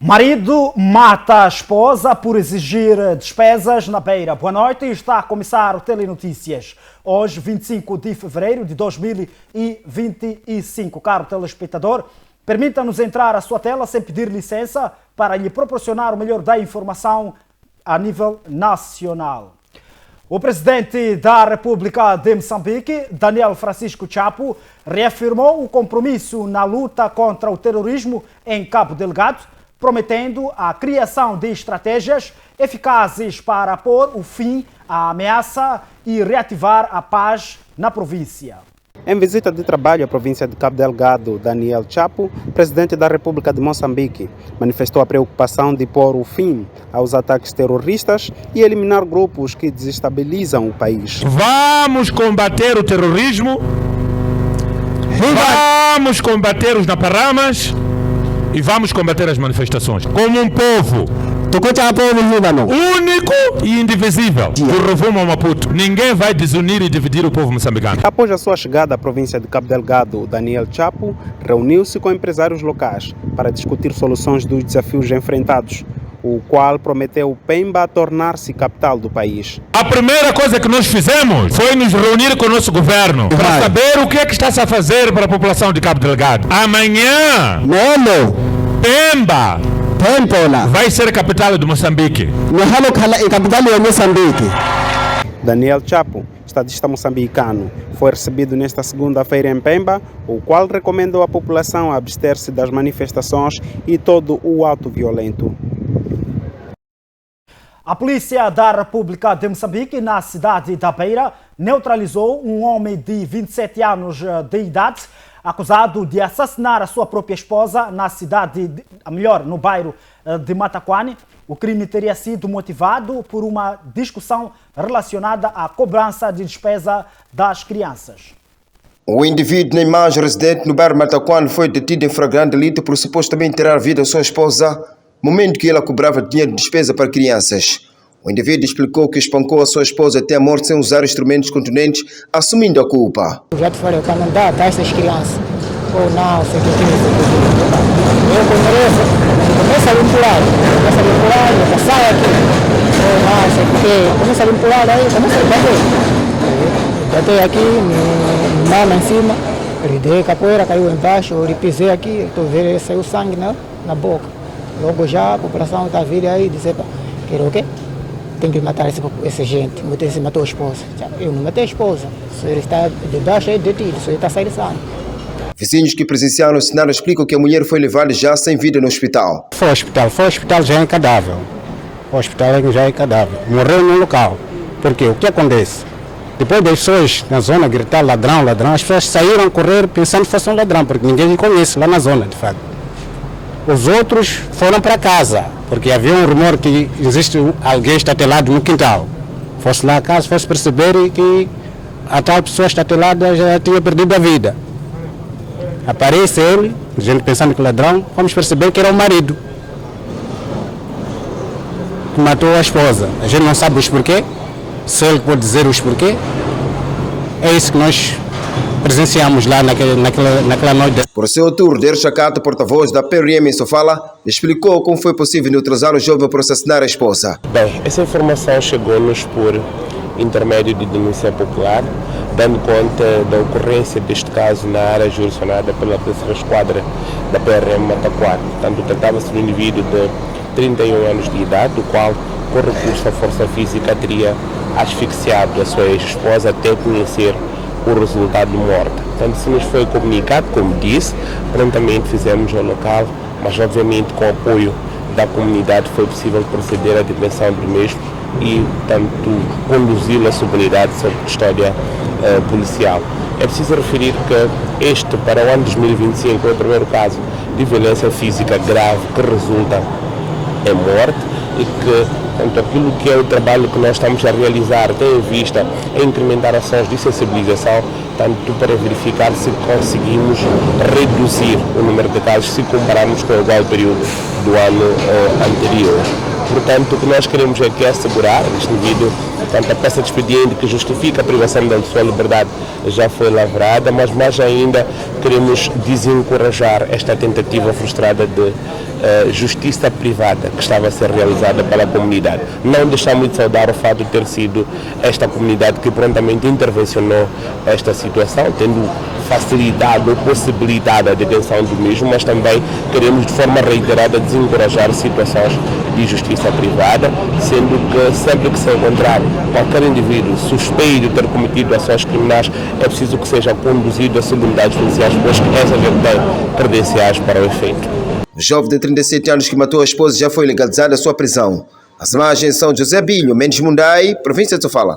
Marido mata a esposa por exigir despesas na Beira. Boa noite, está a começar o Telenotícias. Hoje, 25 de fevereiro de 2025. Caro telespectador, permita-nos entrar à sua tela sem pedir licença para lhe proporcionar o melhor da informação a nível nacional. O presidente da República de Moçambique, Daniel Francisco Chapo, reafirmou o compromisso na luta contra o terrorismo em Cabo Delgado, prometendo a criação de estratégias eficazes para pôr o fim à ameaça e reativar a paz na província. Em visita de trabalho à província de Cabo Delgado, Daniel Chapo, presidente da República de Moçambique, manifestou a preocupação de pôr o fim aos ataques terroristas e eliminar grupos que desestabilizam o país. Vamos combater o terrorismo, vamos combater os naparamas e vamos combater as manifestações como um povo único e indivisível do Rovuma ao Maputo. Ninguém vai desunir e dividir o povo moçambicano. Após a sua chegada à província de Cabo Delgado, Daniel Chapo reuniu-se com empresários locais para discutir soluções dos desafios enfrentados, o qual prometeu Pemba a tornar-se capital do país. A primeira coisa que nós fizemos foi nos reunir com o nosso governo para saber o que é que está-se a fazer para a população de Cabo Delgado. Amanhã, Pemba vai ser a capital de Moçambique. Daniel Chapo, estadista moçambicano, foi recebido nesta segunda-feira em Pemba, o qual recomendou à população abster-se das manifestações e todo o ato violento. A polícia da República de Moçambique, na cidade da Beira, neutralizou um homem de 27 anos de idade, acusado de assassinar a sua própria esposa na cidade, no bairro de Mataquane. O crime teria sido motivado por uma discussão relacionada à cobrança de despesa das crianças. O indivíduo na imagem residente no bairro Mataquane foi detido em flagrante delito por supostamente tirar a vida da sua esposa, momento que ela cobrava dinheiro de despesa para crianças. O indivíduo explicou que espancou a sua esposa até a morte sem usar instrumentos contundentes, assumindo a culpa. Eu já te falei, para não dar essas crianças. Ou não, sei que eu começo a limpular, eu saio aqui. Ou não, sei que começa a limpular, aí começa a bater. Batei aqui, mama em cima, ele dei capoeira, caiu embaixo, eu pisei aqui, estou vendo, saiu sangue na boca. Logo já a população está vindo aí e dizer, quer o quê? Tem que matar essa gente. Você matou a esposa. Eu não matei a esposa. Se ele está debaixo, é detido. Se ele está saindo sangue. Vizinhos que presenciaram o cenário explicam que a mulher foi levada já sem vida no hospital. Foi ao hospital já é cadáver. O hospital já é cadáver. Morreu no local. Porque o que acontece? Depois das pessoas na zona gritar ladrão, ladrão, as pessoas saíram a correr pensando que fosse um ladrão, porque ninguém conhece lá na zona, de fato. Os outros foram para casa, porque havia um rumor que existe alguém estatelado no quintal. Fosse lá a casa, fosse perceber que a tal pessoa estatelada já tinha perdido a vida. Aparece ele, a gente pensando que ladrão, vamos perceber que era o marido que matou a esposa. A gente não sabe os porquê, se ele pode dizer os porquê. É isso que nós presenciamos lá naquela noite. Por seu turno, Der Chacato, porta-voz da PRM em Sofala, explicou como foi possível neutralizar o jovem por assassinar a esposa. Bem, essa informação chegou-nos por intermédio de denúncia popular, dando conta da ocorrência deste caso na área jurisdicionada pela terceira esquadra da PRM Mataquane. Portanto, tratava-se de um indivíduo de 31 anos de idade, o qual, com recurso à força física, teria asfixiado a sua ex-esposa até conhecer o resultado de morte. Portanto, se nos foi comunicado, como disse, prontamente fizemos ao local, mas obviamente com o apoio da comunidade foi possível proceder à detenção do mesmo e, portanto, conduzi-lo à sua unidade sob custódia policial. É preciso referir que este, para o ano 2025, é o primeiro caso de violência física grave que resulta em morte e que, portanto, aquilo que é o trabalho que nós estamos a realizar tem em vista a incrementar ações de sensibilização, tanto para verificar se conseguimos reduzir o número de casos se compararmos com o igual período do ano anterior. Portanto, o que nós queremos é que assegurar este indivíduo, portanto, a peça de expediente que justifica a privação da sua liberdade já foi lavrada, mas mais ainda queremos desencorajar esta tentativa frustrada de justiça privada que estava a ser realizada pela comunidade. Não deixamos de saudar o fato de ter sido esta comunidade que prontamente intervencionou esta situação, tendo facilitado ou possibilitado a detenção do mesmo, mas também queremos de forma reiterada desencorajar situações de justiça privada, sendo que sempre que se encontrar qualquer indivíduo suspeito de ter cometido ações criminais, é preciso que seja conduzido a unidades policiais, pois que essas já têm credenciais para o efeito. O jovem de 37 anos que matou a esposa já foi legalizado a sua prisão. As imagens são de José Bilho, Mendes Mundai, província de Sofala.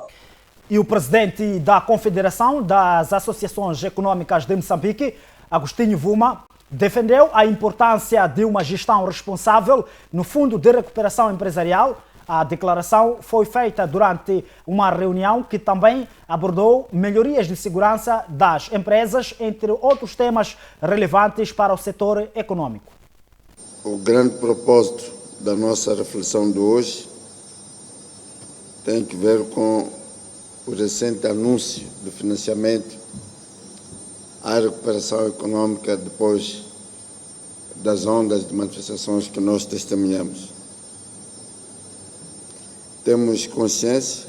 E o presidente da Confederação das Associações Econômicas de Moçambique, Agostinho Vuma, defendeu a importância de uma gestão responsável no Fundo de Recuperação Empresarial. A declaração foi feita durante uma reunião que também abordou melhorias de segurança das empresas, entre outros temas relevantes para o setor econômico. O grande propósito da nossa reflexão de hoje tem que ver com o recente anúncio de financiamento à recuperação econômica depois das ondas de manifestações que nós testemunhamos. Temos consciência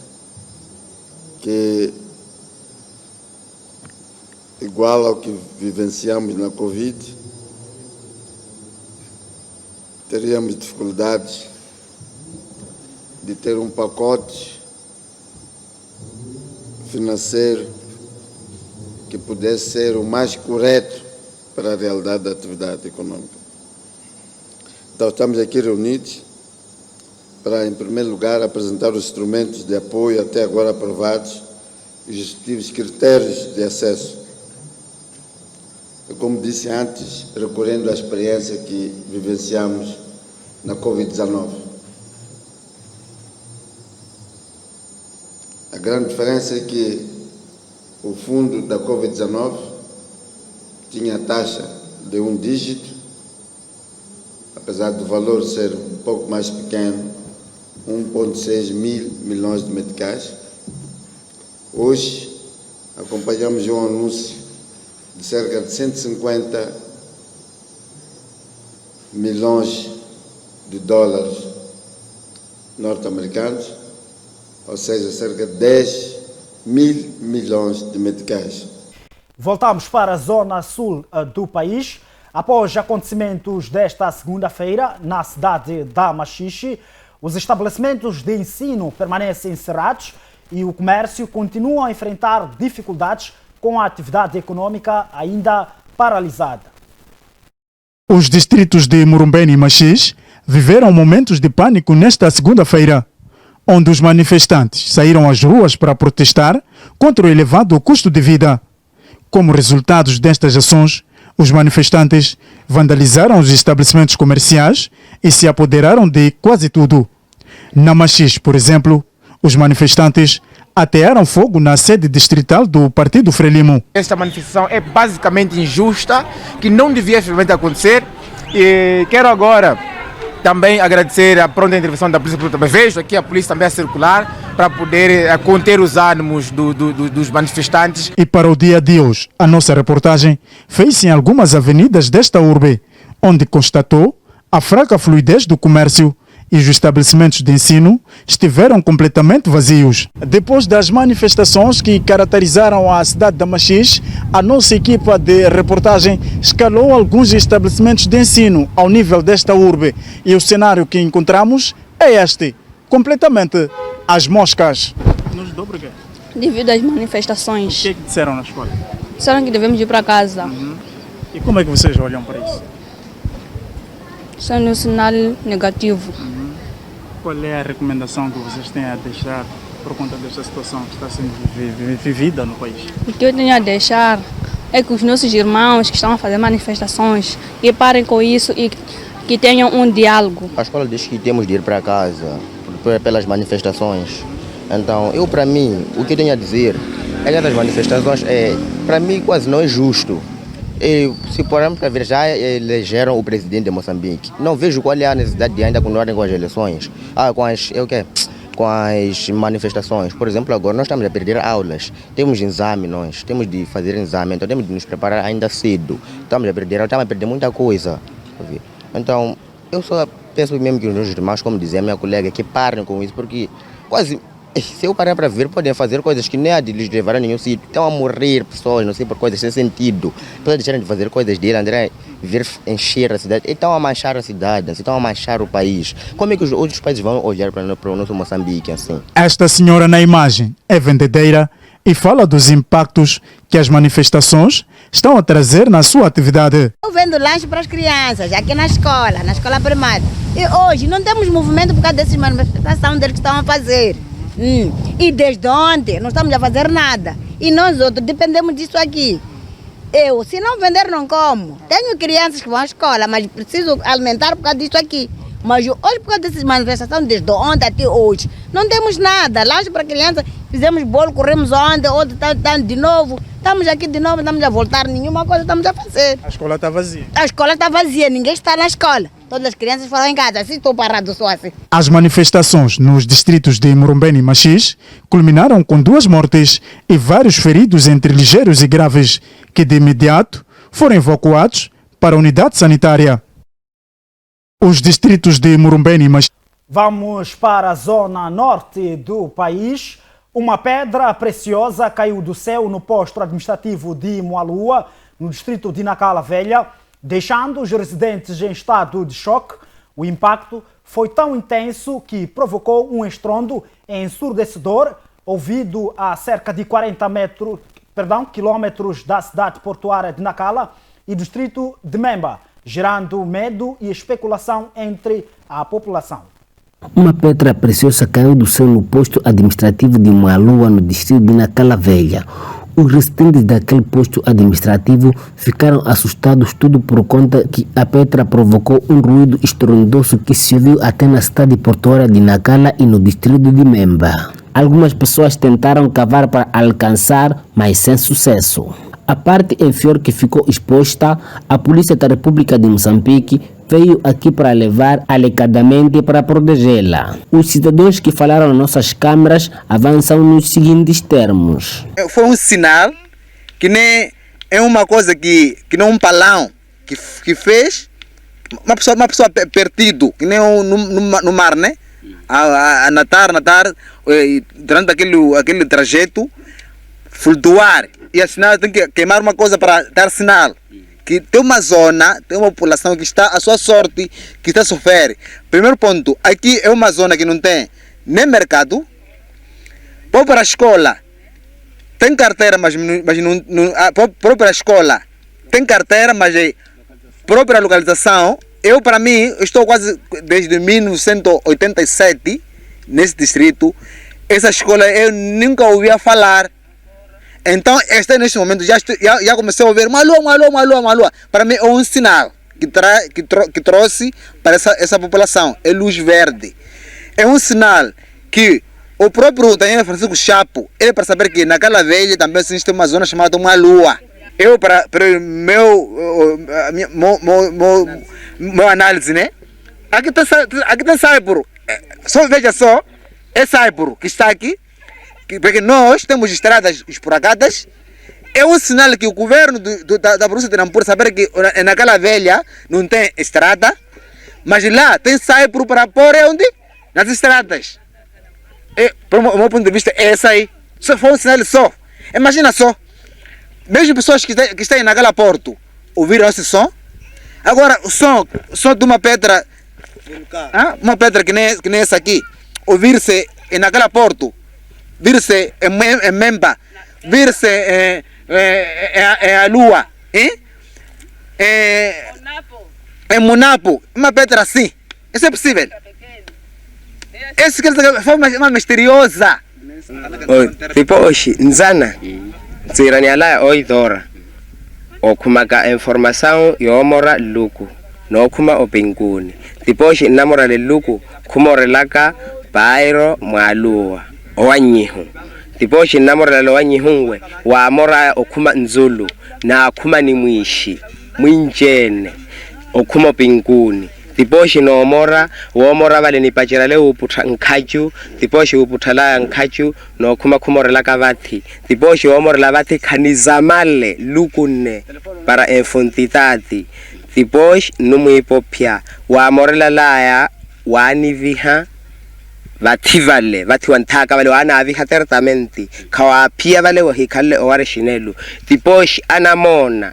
que, igual ao que vivenciamos na Covid, teríamos dificuldades de ter um pacote financeiro que pudesse ser o mais correto para a realidade da atividade econômica. Então, estamos aqui reunidos para, em primeiro lugar, apresentar os instrumentos de apoio até agora aprovados e os respectivos critérios de acesso. Como disse antes, recorrendo à experiência que vivenciamos na Covid-19. A grande diferença é que o fundo da Covid-19 tinha a taxa de 1 dígito, apesar do valor ser um pouco mais pequeno, 1,6 mil milhões de meticais. Hoje, acompanhamos um anúncio de cerca de 150 milhões de dólares norte-americanos, ou seja, cerca de 10 mil milhões de meticais. Voltamos para a zona sul do país. Após acontecimentos desta segunda-feira, na cidade da Machixe, os estabelecimentos de ensino permanecem encerrados e o comércio continua a enfrentar dificuldades com a atividade econômica ainda paralisada. Os distritos de Murumbene e Machixe viveram momentos de pânico nesta segunda-feira, onde os manifestantes saíram às ruas para protestar contra o elevado custo de vida. Como resultado destas ações, os manifestantes vandalizaram os estabelecimentos comerciais e se apoderaram de quase tudo. Na Machixe, por exemplo, os manifestantes atearam fogo na sede distrital do Partido Frelimo. Esta manifestação é basicamente injusta, que não devia realmente acontecer, e quero agora também agradecer a pronta intervenção da Polícia. Vejo aqui a polícia também a circular para poder conter os ânimos dos manifestantes. E para o dia de hoje, a nossa reportagem fez-se em algumas avenidas desta urbe, onde constatou a fraca fluidez do comércio e os estabelecimentos de ensino estiveram completamente vazios. Depois das manifestações que caracterizaram a cidade da Machixe, a nossa equipa de reportagem escalou alguns estabelecimentos de ensino ao nível desta urbe e o cenário que encontramos é este, completamente às moscas. Devido às manifestações. O que disseram na escola? Disseram que devemos ir para casa. E como é que vocês olham para isso? Sendo um sinal negativo. Qual é a recomendação que vocês têm a deixar por conta desta situação que está sendo vivida no país? O que eu tenho a deixar é que os nossos irmãos que estão a fazer manifestações e parem com isso e que tenham um diálogo. A escola diz que temos de ir para casa pelas manifestações. Então, para mim, o que eu tenho a dizer é que essas manifestações, para mim, quase não é justo. Se pararmos para ver, já elegeram o presidente de Moçambique. Não vejo qual é a necessidade de ainda continuarem com as eleições. Com as manifestações. Por exemplo, agora nós estamos a perder aulas. Temos exame, nós temos de fazer exame, então temos de nos preparar ainda cedo. Estamos a perder muita coisa. Então, eu só peço mesmo que os meus irmãos, como dizia a minha colega, que parem com isso, porque quase, se eu parar para ver, podem fazer coisas que nem há de lhes levar a nenhum sítio. Estão a morrer pessoas, não sei, por coisas sem sentido. Para deixarem de fazer coisas dele, André, vir encher a cidade. E estão a manchar a cidade, estão a manchar o país. Como é que os outros países vão olhar para o nosso Moçambique assim? Esta senhora na imagem é vendedeira e fala dos impactos que as manifestações estão a trazer na sua atividade. Eu vendo lanche para as crianças, aqui na escola primária. E hoje não temos movimento por causa dessas manifestações deles que estão a fazer. E desde ontem não estamos a fazer nada. E nós outros dependemos disso aqui. Eu, se não vender, não como. Tenho crianças que vão à escola, mas preciso alimentar por causa disso aqui. Mas hoje, por causa dessas manifestações, desde ontem até hoje, não temos nada. Lanche para criança, fizemos bolo, corremos ontem, outro está de novo. Estamos aqui de novo, estamos a voltar, nenhuma coisa estamos a fazer. A escola está vazia. A escola está vazia, ninguém está na escola. Todas as crianças foram em casa, assim estou parado só assim. As manifestações nos distritos de Murumbene e Machis culminaram com 2 mortes e vários feridos entre ligeiros e graves, que de imediato foram evacuados para a unidade sanitária. Os distritos de Murumbene e Machis. Vamos para a zona norte do país. Uma pedra preciosa caiu do céu no posto administrativo de Moalua, no distrito de Nacala Velha, deixando os residentes em estado de choque. O impacto foi tão intenso que provocou um estrondo ensurdecedor, ouvido a cerca de 40 quilômetros da cidade portuária de Nacala e distrito de Memba, gerando medo e especulação entre a população. Uma pedra preciosa caiu do céu no posto administrativo de Moalua, no distrito de Nacala Velha. Os residentes daquele posto administrativo ficaram assustados, tudo por conta que a pedra provocou um ruído estrondoso que se ouviu até na cidade portuária de Nacala e no distrito de Memba. Algumas pessoas tentaram cavar para alcançar, mas sem sucesso. A parte inferior que ficou exposta, a Polícia da República de Moçambique veio aqui para levar alegadamente para protegê-la. Os cidadãos que falaram nas nossas câmeras avançam nos seguintes termos. Foi um sinal que nem é uma coisa que não um palão que fez uma pessoa perdido, que nem no mar, né? A nadar, durante aquele trajeto, flutuar. E a sinal tem que queimar uma coisa para dar sinal. Que tem uma zona, tem uma população que está à sua sorte, que está a sofrer. Primeiro ponto, aqui é uma zona que não tem nem mercado. Vou para a escola, tem carteira, mas não a própria escola tem carteira, mas é própria localização. Eu, para mim, estou quase desde 1987 nesse distrito. Essa escola eu nunca ouvia falar. Então, neste momento, já comecei a ouvir uma lua. Para mim, é um sinal que trouxe para essa população. É luz verde. É um sinal que o próprio Daniel Francisco Chapo, ele para saber que naquela velha também existe uma zona chamada uma lua. Eu, para meu análise, né? Aqui está Saipuru. Veja só, é Saipuru que está aqui. Porque nós temos estradas esburacadadas. É um sinal que o governo da província de Nampula saber que naquela velha não tem estrada, mas lá tem Saipuru para pôr onde? Nas estradas. Para o meu ponto de vista, é essa aí. Só foi um sinal só. Imagina só. Mesmo pessoas que estão naquela porto ouviram esse som. Agora, o som de uma pedra, que nem essa aqui, ouvir-se naquela porto, vir-se em Memba, vir-se em a Lua, em Munapo, uma pedra assim. Isso é possível. Essa foi uma misteriosa. Tipo hoje, Nzana, Ziraniala Oidora, Okumaga informação e omora luku, no kuma openguni. Tipo hoje, namora le luku, kumorelaka, bairo, Moalua. Owanyihu tiposhi namora lo wanyihungwe wa mora okuma nzulu na akuma ni mwishi mwinjene okuma pinguni tiposhi no mora wo mora vale ni pachira le uputha nkhachu tiposhi uputhala nkhachu no kuma khumorela ka vathi tiposhi wo mora la vathi khanizamale lukune para infontitati depois no hipopia wa morela laya wa niviha vati wantaka vale wana aviha certamente kawa pia vale wa hikalle oware shinelu depois anamona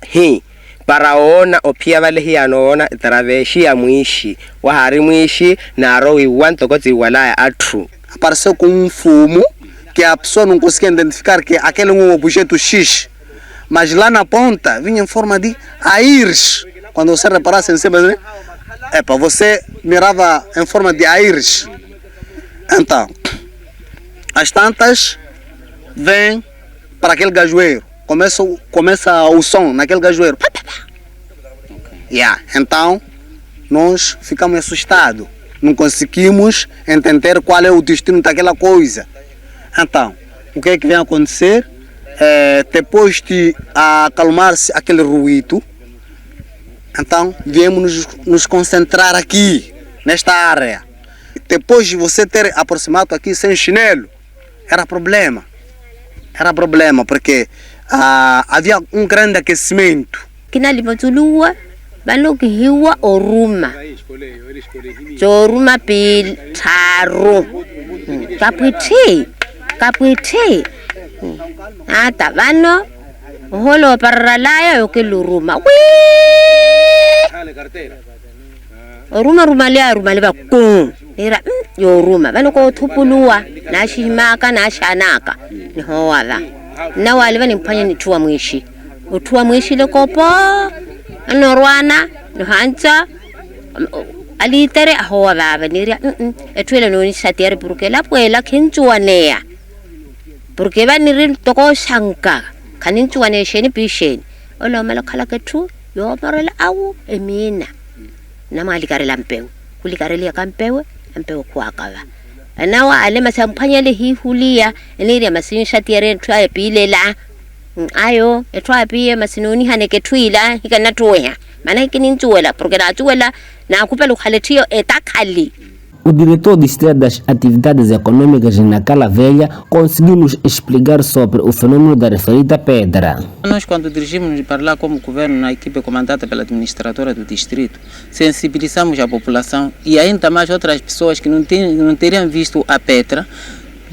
paraona opia vale hi anoona traveshi ya mwishi wa hari mwishi na rowi wanto koti walaya atru apareceu com um fumo que a pessoa não conseguia identificar que aquele é um objeto X, mas lá na ponta vinha em forma de aires. Quando você reparasse em cima, né? Você mirava em forma de aires. Então, as tantas vêm para aquele gajoeiro, começa o som naquele gajoeiro. Então, nós ficamos assustados, não conseguimos entender qual é o destino daquela coisa. Então, o que é que vem acontecer? Depois de acalmar-se aquele ruído, então viemos nos concentrar aqui, nesta área. Depois de você ter aproximado aqui sem chinelo, era problema. Era problema, porque havia um grande aquecimento. Kina limatulua, bano kihiwa oruma. Joruma pil taro. Kapwiti. Ata bano holo paralaya yokiluruma. Ruma lia kum. Ira yoruma bano ko tupulua na shimaka na shanaka ni hoala. Na wale bani mpanya ni tuwa mwishi. Utuwa mwishi lekopo anorwana no hancha alitere ahoa baba niria etwele no ni satiere porque la puela kinchuanea porque va ni toko shanka kaninchuane sheni pisheni ola mala khala ketu yo parela awu emina na mali karela mpeu kulikarela kampewe mpeu kwakava anawa ale masamphanya le hihulia niria masin satiere twa epilela ayo etwa pie masinoni haneke twila hikanatoya mana hikininchuela porque na chuela na kupelo khaletio etakhali. O diretor distrital das atividades econômicas na Cala Velha conseguiu nos explicar sobre o fenômeno da referida pedra. Nós, quando dirigimos para lá como governo na equipe comandada pela administradora do distrito, sensibilizamos a população e ainda mais outras pessoas que não teriam visto a pedra,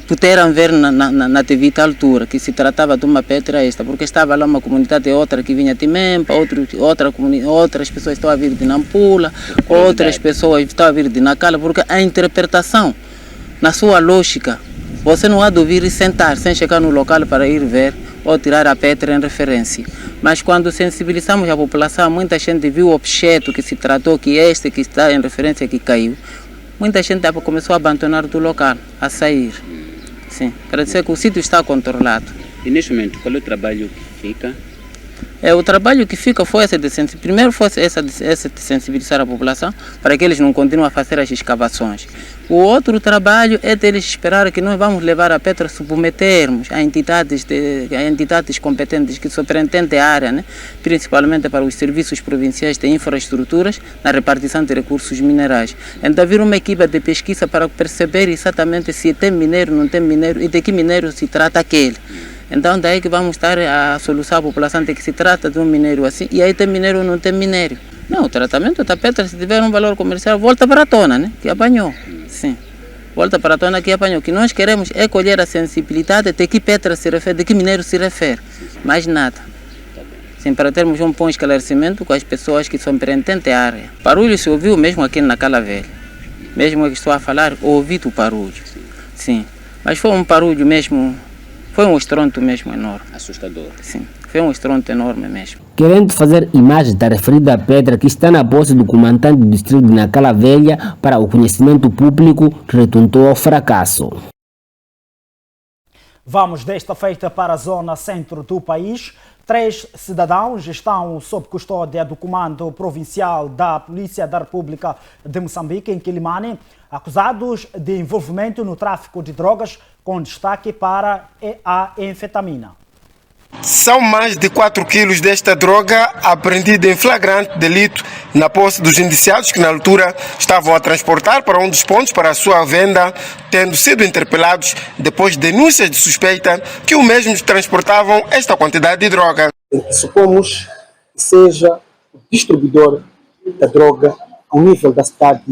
puderam ver na devida altura que se tratava de uma pedra esta, porque estava lá uma comunidade outra que vinha de Mempa, outras pessoas estavam a vir de Nampula, outras pessoas estavam a vir de Nacala, porque a interpretação, na sua lógica, você não há de ouvir e sentar sem chegar no local para ir ver ou tirar a pedra em referência. Mas quando sensibilizamos a população, muita gente viu o objeto que se tratou, que este que está em referência que caiu, muita gente começou a abandonar do local, a sair. Sim, para dizer que o sítio está controlado. E neste momento, qual é o trabalho que fica? O trabalho que fica foi esse de sensibilizar. Primeiro foi esse de sensibilizar a população para que eles não continuem a fazer as escavações. O outro trabalho é deles esperar que nós vamos levar a pedra, submetermos a entidades competentes que superintendem a área, né? Principalmente para os serviços provinciais de infraestruturas na repartição de recursos minerais. Então haver uma equipe de pesquisa para perceber exatamente se tem minério, não tem minério e de que minério se trata aquele. Então daí que vamos estar a solucionar a população de que se trata de um minério assim e aí tem minério ou não tem minério. Não, o tratamento da pedra, se tiver um valor comercial, volta para a tona, né? Que apanhou. Sim, volta para a tona que apanhou. O que nós queremos é colher a sensibilidade de que pedra se refere, de que minério se refere. Mais nada. Sim, para termos um bom esclarecimento com as pessoas que são pertencentes à área. Barulho se ouviu mesmo aqui na Cala Velha. Mesmo que estou a falar, ouvi o barulho. Sim, mas foi um barulho mesmo. Foi um estrondo mesmo enorme. Assustador. Sim, foi um estrondo enorme mesmo. Querendo fazer imagens da referida pedra que está na posse do comandante do distrito de Nacala Velha para o conhecimento público, retuntou ao fracasso. Vamos desta feita para a zona centro do país. 3 cidadãos estão sob custódia do Comando Provincial da Polícia da República de Moçambique, em Quilimane, acusados de envolvimento no tráfico de drogas, com destaque para a anfetamina. São mais de 4 quilos desta droga apreendida em flagrante delito na posse dos indiciados que na altura estavam a transportar para um dos pontos para a sua venda, tendo sido interpelados depois de denúncias de suspeita que os mesmos transportavam esta quantidade de droga. Supomos que seja o distribuidor da droga ao nível da cidade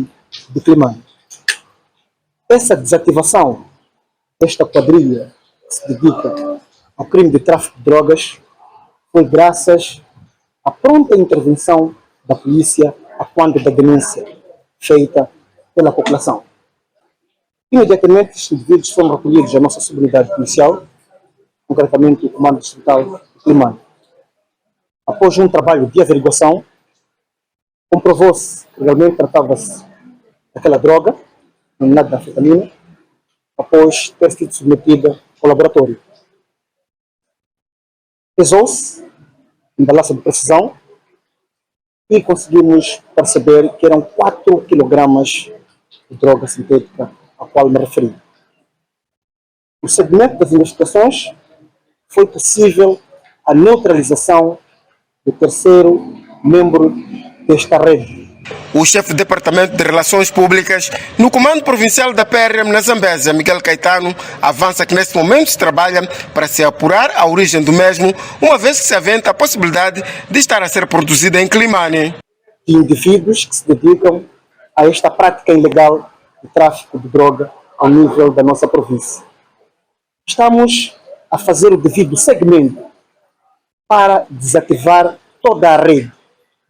de Climane. Essa desativação desta quadrilha que se dedica ao crime de tráfico de drogas foi graças à pronta intervenção da polícia a quando da denúncia feita pela população. Imediatamente, estes indivíduos foram recolhidos à nossa subunidade policial, concretamente o Comando Distrital de Climane. Após um trabalho de averiguação, comprovou-se que realmente tratava-se daquela droga, denominada anfetamina, após ter sido submetida ao laboratório. Pesou-se em balança de precisão e conseguimos perceber que eram 4 kg de droga sintética a qual me referi. No segmento das investigações, foi possível a neutralização do terceiro membro desta rede. O chefe do Departamento de Relações Públicas no Comando Provincial da PRM na Zambésia, Miguel Caetano, avança que neste momento se trabalha para se apurar a origem do mesmo, uma vez que se aventa a possibilidade de estar a ser produzida em Climane. Indivíduos que se dedicam a esta prática ilegal de tráfico de droga ao nível da nossa província. Estamos a fazer o devido segmento para desativar toda a rede,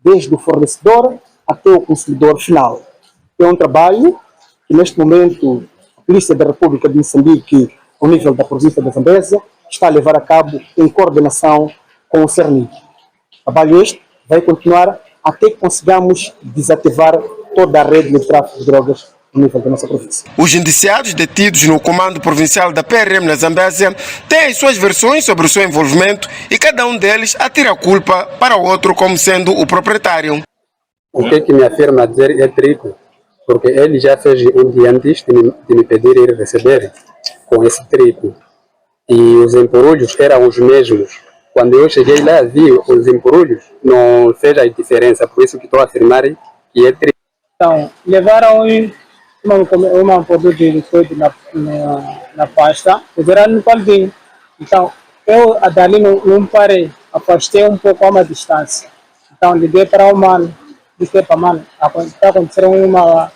desde o fornecedor até o consumidor final. É um trabalho que, neste momento, a Polícia da República de Moçambique, ao nível da província da Zambésia, está a levar a cabo em coordenação com o CERNIC. O trabalho este vai continuar até que consigamos desativar toda a rede de tráfico de drogas no nível da nossa província. Os indiciados detidos no Comando Provincial da PRM na Zambésia têm as suas versões sobre o seu envolvimento e cada um deles atira a culpa para o outro como sendo o proprietário. O que me afirma dizer é trigo, porque ele já fez um dia antes de me pedir ir receber com esse trigo. E os embrulhos eram os mesmos. Quando eu cheguei lá, vi os embrulhos, não fez a diferença, por isso que estou a afirmar que é trigo. Então, levaram uma produto de liquid na pasta, puseram no paldinho. Então, eu dali não parei, afastei um pouco a uma distância. Então, liguei para o mano. Disse para mano, está acontecendo uma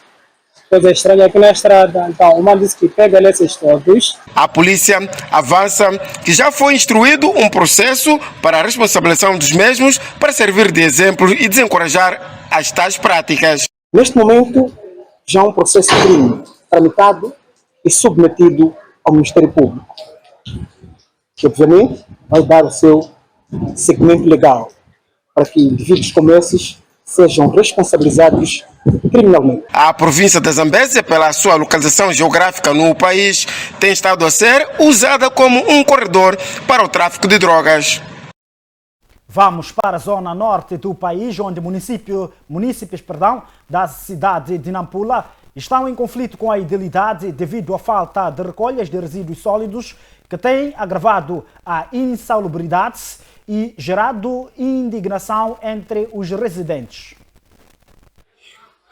coisa estranha aqui na estrada. Então, o mano disse que pega esses todos. A polícia avança que já foi instruído um processo para a responsabilização dos mesmos para servir de exemplo e desencorajar as tais práticas. Neste momento, já há um processo de crime tramitado e submetido ao Ministério Público, que obviamente vai dar o seu segmento legal para que indivíduos como esses sejam responsabilizados criminalmente. A província da Zambésia, pela sua localização geográfica no país, tem estado a ser usada como um corredor para o tráfico de drogas. Vamos para a zona norte do país, onde munícipes da cidade de Nampula estão em conflito com a ilegalidade devido à falta de recolhas de resíduos sólidos, que tem agravado a insalubridade e gerado indignação entre os residentes.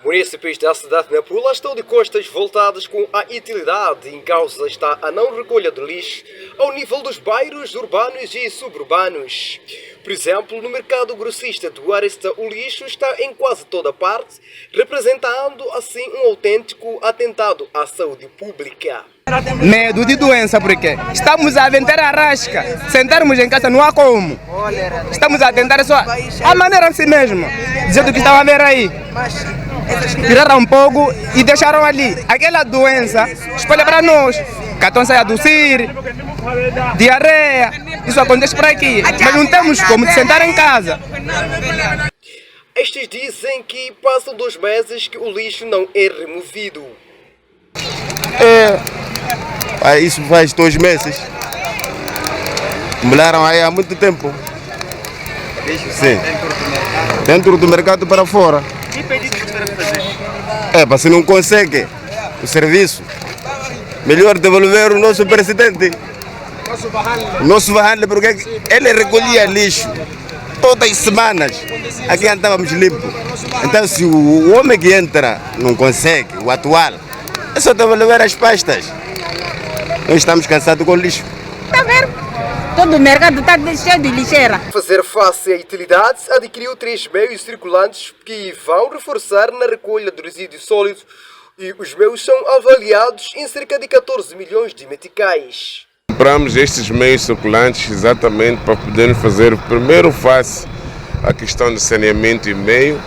Munícipes da cidade de Nampula estão de costas voltadas com a ilegalidade. Em causa está a não recolha de lixo ao nível dos bairros urbanos e suburbanos. Por exemplo, no mercado grossista do Aresta, o lixo está em quase toda parte, representando assim um autêntico atentado à saúde pública. Medo de doença, porque estamos a vender a rasca, sentarmos em casa não há como. Estamos a tentar só a maneira assim mesmo, dizendo que estava a ver aí. Tiraram um pouco e deixaram ali. Aquela doença espalha para nós. Cartão sai a tossir, diarreia, isso acontece por aqui. Mas não temos como sentar em casa. Estes dizem que passam 2 meses que o lixo não é removido. Isso faz 2 meses. Mudaram aí há muito tempo. Sim. Dentro do mercado para fora. Que pedido que você fazer? Se não consegue o serviço, melhor devolver o nosso presidente. O nosso Varrande, porque ele recolhia lixo todas as semanas. Aqui andávamos limpos. Então, se o homem que entra não consegue, o atual, é só devolver as pastas. Nós estamos cansados com o lixo. Está vendo? Todo o mercado está cheio de lixeira. Fazer face à utilidade, adquiriu 3 meios circulantes que vão reforçar na recolha de resíduos sólidos e os meios são avaliados em cerca de 14 milhões de meticais. Compramos estes meios circulantes exatamente para podermos fazer primeiro face à questão do saneamento e meio,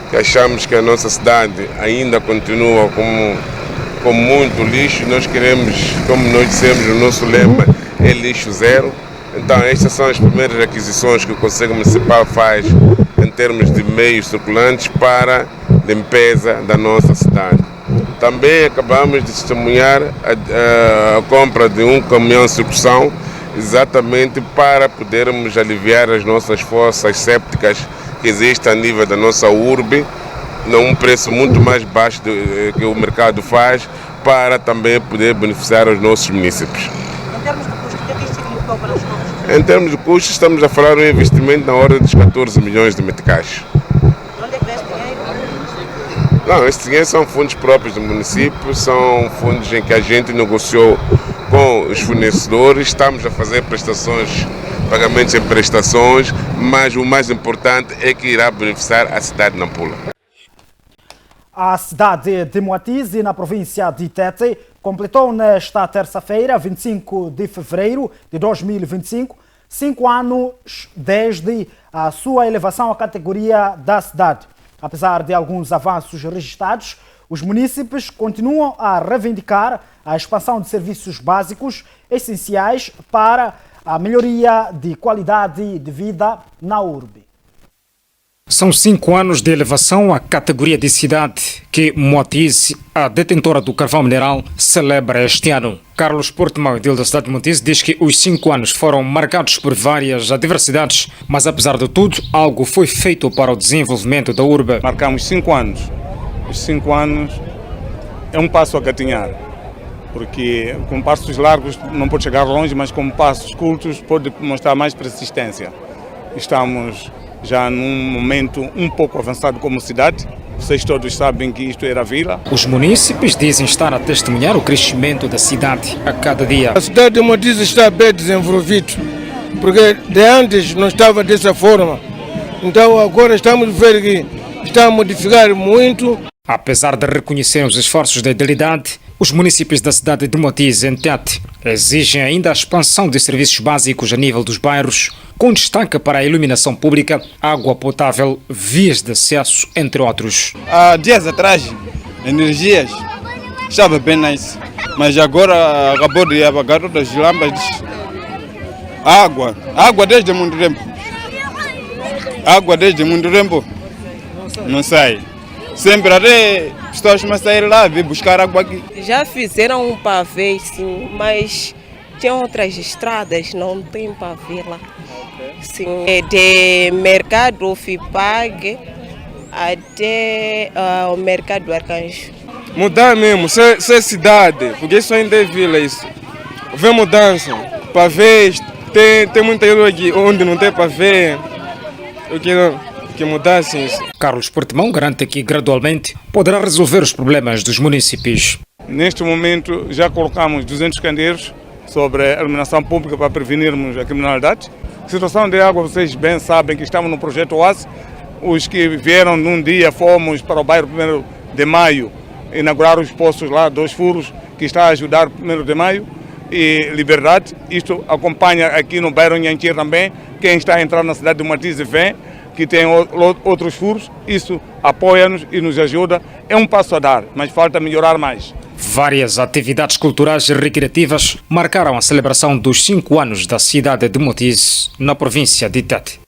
que achamos que a nossa cidade ainda continua com muito lixo. Nós queremos, como nós dissemos, o nosso lema é lixo zero. Então estas são as primeiras aquisições que o Conselho Municipal faz em termos de meios circulantes para limpeza da nossa cidade. Também acabamos de testemunhar a compra de um caminhão de sucção, exatamente para podermos aliviar as nossas fossas sépticas que existem a nível da nossa urbe, num preço muito mais baixo do que o mercado faz, para também poder beneficiar os nossos municípios. Em termos de custo, o que é que isto significou para os povos? Em termos de custos, estamos a falar de um investimento na ordem dos 14 milhões de meticais. De onde é que vem este dinheiro? Não, estes dinheiros são fundos próprios do município, são fundos em que a gente negociou com os fornecedores, estamos a fazer prestações, pagamentos em prestações, mas o mais importante é que irá beneficiar a cidade de Nampula. A cidade de Moatize, na província de Tete, completou nesta terça-feira, 25 de fevereiro de 2025, 5 anos desde a sua elevação à categoria da cidade. Apesar de alguns avanços registrados, os munícipes continuam a reivindicar a expansão de serviços básicos essenciais para a melhoria de qualidade de vida na urbe. São 5 anos de elevação à categoria de cidade que Moatize, a detentora do carvão mineral, celebra este ano. Carlos Portimão, edil da cidade de Moatize, diz que os 5 anos foram marcados por várias adversidades, mas apesar de tudo, algo foi feito para o desenvolvimento da urbe. Marcamos 5 anos. Os 5 anos é um passo a gatinhar, porque com passos largos não pode chegar longe, mas com passos curtos pode mostrar mais persistência. Estamos já num momento um pouco avançado como cidade. Vocês todos sabem que isto era vila. Os munícipes dizem estar a testemunhar o crescimento da cidade a cada dia. A cidade de Moatize está bem desenvolvida, porque de antes não estava dessa forma. Então agora estamos a ver que está a modificar muito. Apesar de reconhecerem os esforços da idilidade, os municípios da cidade de Moatize, em Tete, exigem ainda a expansão de serviços básicos a nível dos bairros, com destaque para a iluminação pública, água potável, vias de acesso, entre outros. Há dias atrás, energias estava bem nice, mas agora acabou de apagar todas as lâmpadas. Água desde muito tempo. Água desde muito tempo não sai. Sempre até pessoas a sair lá, vir buscar água aqui. Já fizeram um pavê, sim, mas tinha outras estradas, não tem pavê lá. Sim, de mercado FIPAG até o mercado Arcanjo. Mudar mesmo, ser cidade, porque isso ainda é vila isso. Vê mudança, pavês, tem muita coisa aqui onde não tem pavê, que mudasse isso. Carlos Portimão garante que gradualmente poderá resolver os problemas dos municípios. Neste momento já colocamos 200 candeeiros sobre a iluminação pública para prevenirmos a criminalidade. A situação de água, vocês bem sabem que estamos no projeto OAS. Os que vieram num dia, fomos para o bairro 1º de Maio, inaugurar os poços lá, 2 furos, que está a ajudar 1º de Maio e Liberdade. Isto acompanha aqui no bairro Nhantir também. Quem está a entrar na cidade de Moatize vem, que tem outros furos, isso apoia-nos e nos ajuda. É um passo a dar, mas falta melhorar mais. Várias atividades culturais e recreativas marcaram a celebração dos 5 anos da cidade de Moatize, na província de Tete.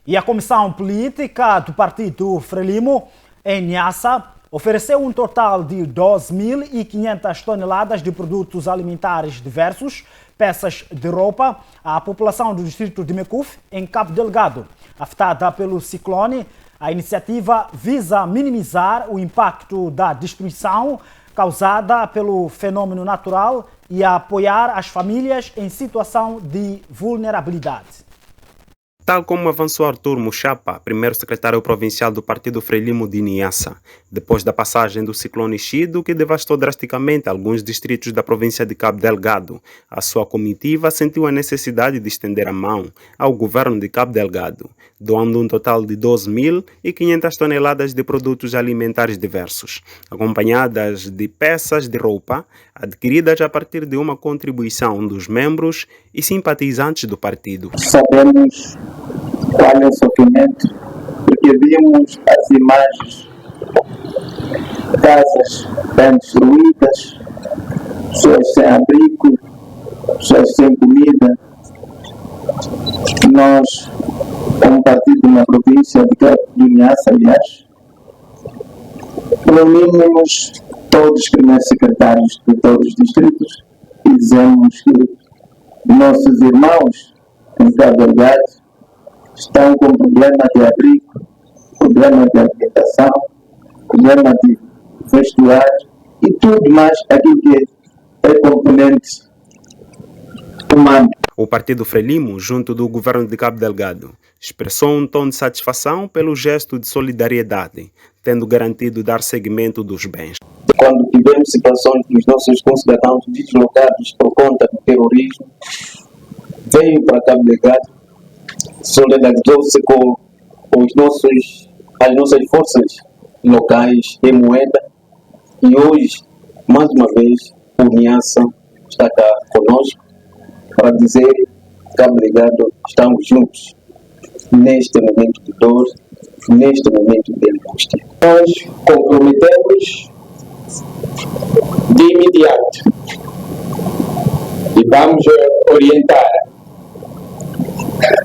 E a Comissão Política do Partido Frelimo, em Niassa, ofereceu um total de 12.500 toneladas de produtos alimentares diversos, peças de roupa, à população do distrito de Mekuf, em Cabo Delgado. Afetada pelo ciclone, a iniciativa visa minimizar o impacto da destruição causada pelo fenômeno natural e apoiar as famílias em situação de vulnerabilidade. Tal como avançou Arthur Muchapa, primeiro secretário provincial do Partido Frelimo de Niassa, depois da passagem do ciclone Chido, que devastou drasticamente alguns distritos da província de Cabo Delgado, a sua comitiva sentiu a necessidade de estender a mão ao governo de Cabo Delgado, doando um total de 12.500 toneladas de produtos alimentares diversos, acompanhadas de peças de roupa adquiridas a partir de uma contribuição dos membros e simpatizantes do partido. Sabemos qual é o sofrimento, porque vimos as imagens, casas bem destruídas, pessoas sem abrigo, pessoas sem comida. Nós, como partido na província de Cabo Niassa, aliás, reunimos todos os primeiros secretários de todos os distritos e dizemos que nossos irmãos em Cabo Delgado estão com problema de abrigo, problema de alimentação, problema de vestuário e tudo mais aquilo que é componente humano. O Partido Frelimo, junto do governo de Cabo Delgado, expressou um tom de satisfação pelo gesto de solidariedade, tendo garantido dar seguimento dos bens. Quando tivemos situações dos nossos concidadãos deslocados por conta do terrorismo, veio para Cabo Delgado, solidarizou-se com as nossas forças locais em Moeda e hoje, mais uma vez, o Niassa está cá conosco para dizer que Cabo Delgado estamos juntos neste momento de dor, neste momento de angústia. Nós comprometemos de imediato e vamos orientar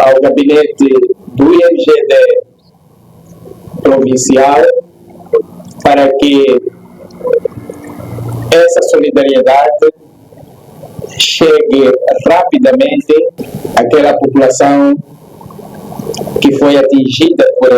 ao gabinete do INGD provincial para que essa solidariedade chegue rapidamente àquela população que foi atingida por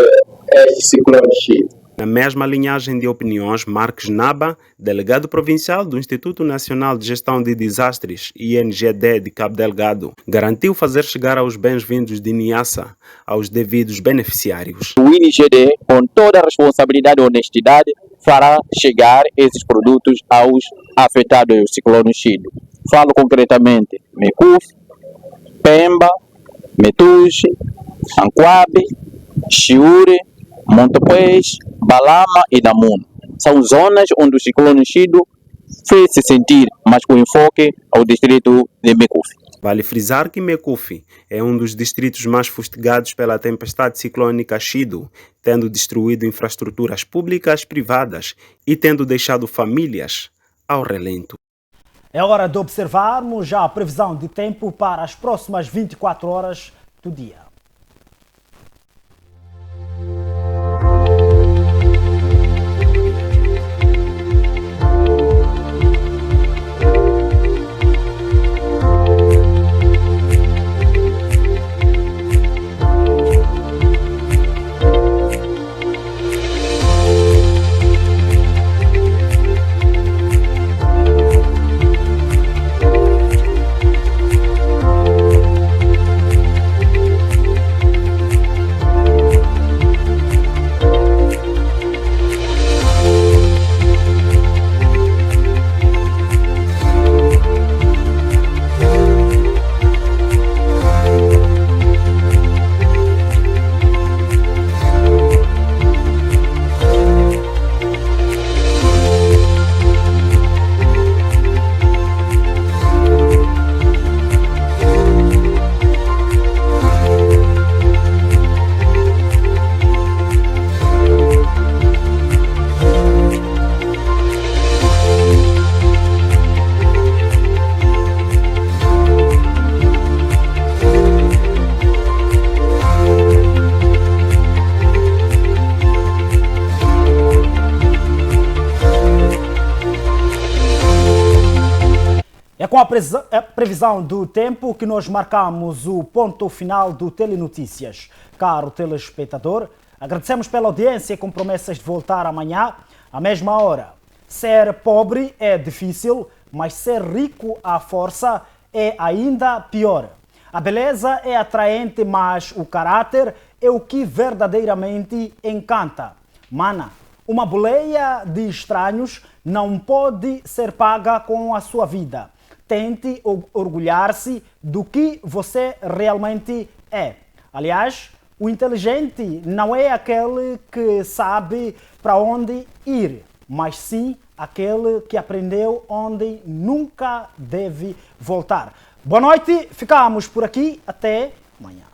este ciclone Chido. Na mesma linhagem de opiniões, Marques Naba, delegado provincial do Instituto Nacional de Gestão de Desastres, INGD de Cabo Delgado, garantiu fazer chegar aos bens-vindos de Niassa aos devidos beneficiários. O INGD, com toda a responsabilidade e honestidade, fará chegar esses produtos aos afetados do ciclone Chido. Falo concretamente Mecuf, Pemba, Metuche, Anquabe, Chiure, Montopés, Balama e Damuno. São zonas onde o ciclone Chido fez se sentir, mas com enfoque ao distrito de Mecuf. Vale frisar que Mecuf é um dos distritos mais fustigados pela tempestade ciclônica Chido, tendo destruído infraestruturas públicas, privadas e tendo deixado famílias ao relento. É hora de observarmos já a previsão de tempo para as próximas 24 horas do dia. Com a previsão do tempo que nós marcamos o ponto final do Telenotícias. Caro telespectador, agradecemos pela audiência com promessas de voltar amanhã, à mesma hora. Ser pobre é difícil, mas ser rico à força é ainda pior. A beleza é atraente, mas o caráter é o que verdadeiramente encanta. Mana, uma boleia de estranhos não pode ser paga com a sua vida. Tente orgulhar-se do que você realmente é. Aliás, o inteligente não é aquele que sabe para onde ir, mas sim aquele que aprendeu onde nunca deve voltar. Boa noite, ficamos por aqui, até amanhã.